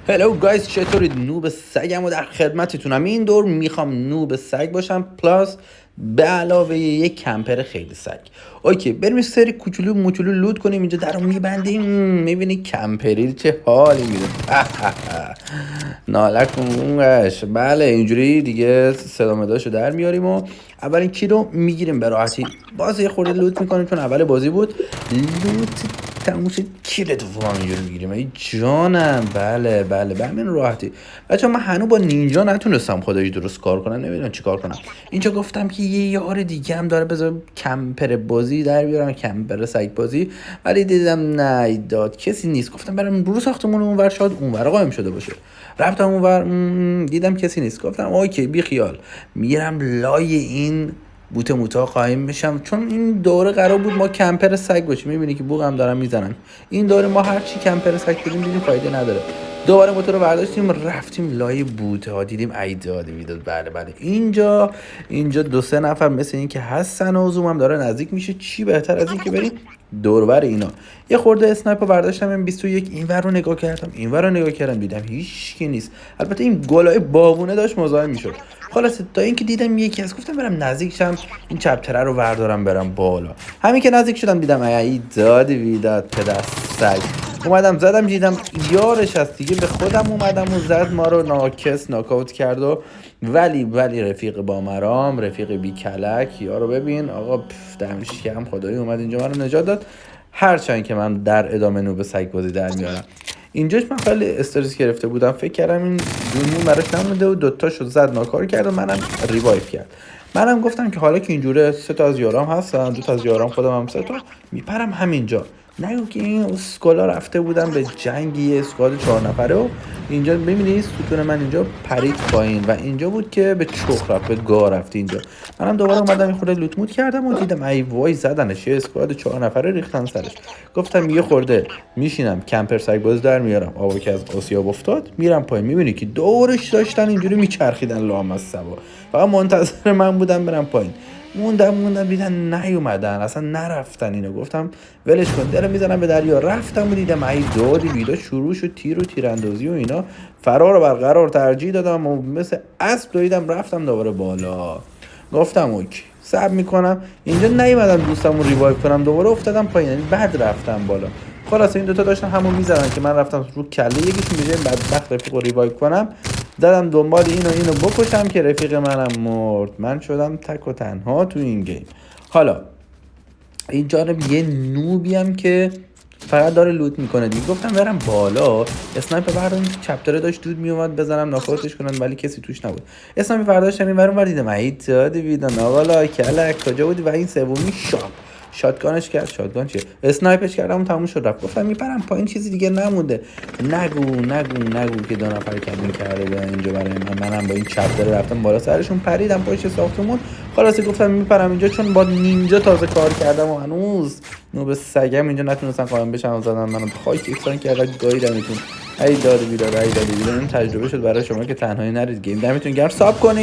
هلو گایز، چطورید؟ نوب سگم و در خدمتتونم. این دور میخوام نوب سگ باشم پلاس به علاوه یک کمپر خیلی سگ. اوکی، بریم یه سری کوچولو موچولو لود کنیم. اینجا در رو میبندیم، میبینی کمپری چه حالی میده. نالکونش. بله، اینجوری دیگه صدا مداشو در میاریم و اولین کی رو میگیریم به راحتی. باز یه خورده لوت میکنیم چون اول بازی بود. لوت تموم شد، کیلت تو هم اینجوری میگیریم. ای جانم، بله به همین راحتی. بچه من هنوز با نینجا نتونستم خودش درست کار کنم، نمیدونم چی کار کنم. اینجا گفتم که یه یار دیگه هم داره، بذار کمپر بازی در بیارم، کمپر سگ بازی. ولی دیدم نه داد کسی نیست. گفتم برم رو ساختمون اونور، شاید اونور قایم شده باشه. رفتم اونور، دیدم کسی نیست. گفتم اوکی بی خیال، میرم لای این بوت موتا قایم میشم، چون این دوره قرار بود ما کمپر سگ باشیم. میبینی که بوق هم دارن میزنن. این دوره ما هر چی کمپر سگ بدیم دیدیم فایده نداره. دوباره موتور رو برداشتیم، رفتیم لای بوته ها، دیدیم ایداد میداد. بله اینجا دو سه نفر مثل این که هستن و زوم هم داره نزدیک میشه. چی بهتر از این که بریم دوربر اینا. یه خورده اسنایپر برداشتم، M21 اینور رو نگاه کردم، اینور رو نگاه کردم، دیدم هیچ کی نیست. البته این گلای بابونه داشت مزاحم میشد. خلاص تا اینکه دیدم یکی از، گفتم برم نزدیک شم، این چپتره رو بردارم برم بالا. همین که نزدیک شدم دیدم ای داد ویداد پدر سگ. اومدم زدم، دیدم یارش هست دیگه. به خودم اومدم و زد، ما رو ناکاوت کرد. و ولی رفیق با مرام، رفیق بی کلک. یارو ببین آقا، دمش گرم، خدایی اومد اینجا من رو نجات داد. هرچند که من در ادامه نوب سگ بازی در میارم. اینجاش من خیلی استرس گرفته بودم، فکر کردم این دونمون براش نمونده و دوتاشو زد ناکار کرد و منم ریوایف کرد. منم گفتم که حالا که اینجوره، سه تا از یارام هستن، دو تا از یارام خودم هم سه تا، میپرم همینجا. نگو که این اسکولا رفته بودم به جنگ یه اسکواد 4 نفره و اینجا ببینید ستون من اینجا پرید پایین و اینجا بود که به چخ رفت، به گا رفت اینجا. منم دوباره اومدم این خورده لوت موت کردم و دیدم ای وای زدنش، یه اسکواد 4 نفره ریختن سرش. گفتم یه خورده میشینم کمپر سگ باز در میارم، آبا که از آسیاب افتاد، میرم پایین. میبینی که دورش داشتن اینجوری میچرخیدن لام از سبا. فقط منتظر من بودم برم پایین. موندم دیدن نیومدن، اصلا نرفتن اینو. گفتم ولش کن، دلم میزنم به دریا. رفتم و دیدم ای دادی بیدا شروع شد، تیر و تیراندازی و اینا. فرار برقرار ترجیح دادم و مثل اسب دویدم رفتم دوباره بالا. گفتم اوکی صبر میکنم اینجا، نیومدم دوستم رو ریوایو کنم، دوباره افتادم پایین، یعنی بعد رفتم بالا. خلاص این دوتا داشتن همون میزدن که من رفتم رو کله یکیشون، به جای بدبخت رفیق رو ریوایو کنم دادم دنبال اینو بکشم که رفیق منم مرد. من شدم تک و تنها تو این گیم. حالا این جانب یه نوبیم که فقط داره لوت میکنه دیگه. گفتم برم بالا، اسنایپر بردارم، چپتره داشت دود میومد بزنم ناکاوتش کنن، ولی کسی توش نبود. اسنایپر برداشتم این ور دیدم ای داد ویدان آقا کلک کجا بودی؟ و این سومی شاتگانش کرد. شاتگان چیه؟ اسنایپش کردم تموم شد رفت. گفتم میپرم پایین، چیزی دیگه نمونده. نگو که دو نفر کمین کرده بودن اینجا برای منم با این چپتره رفتم بالا سرشون، پریدم پشت ساختمون. خلاص گفتم میپرم اینجا، چون با نینجا تازه کار کردم و هنوز نوب سگم اینجا نتونستن قایم بشن و زدن منو خاک یکسان کردن، گاییدمتون. ای داد بیداد این تجربه شد برای شما که تنهایی نرید گیم. دمتون گرم، ساب کنید.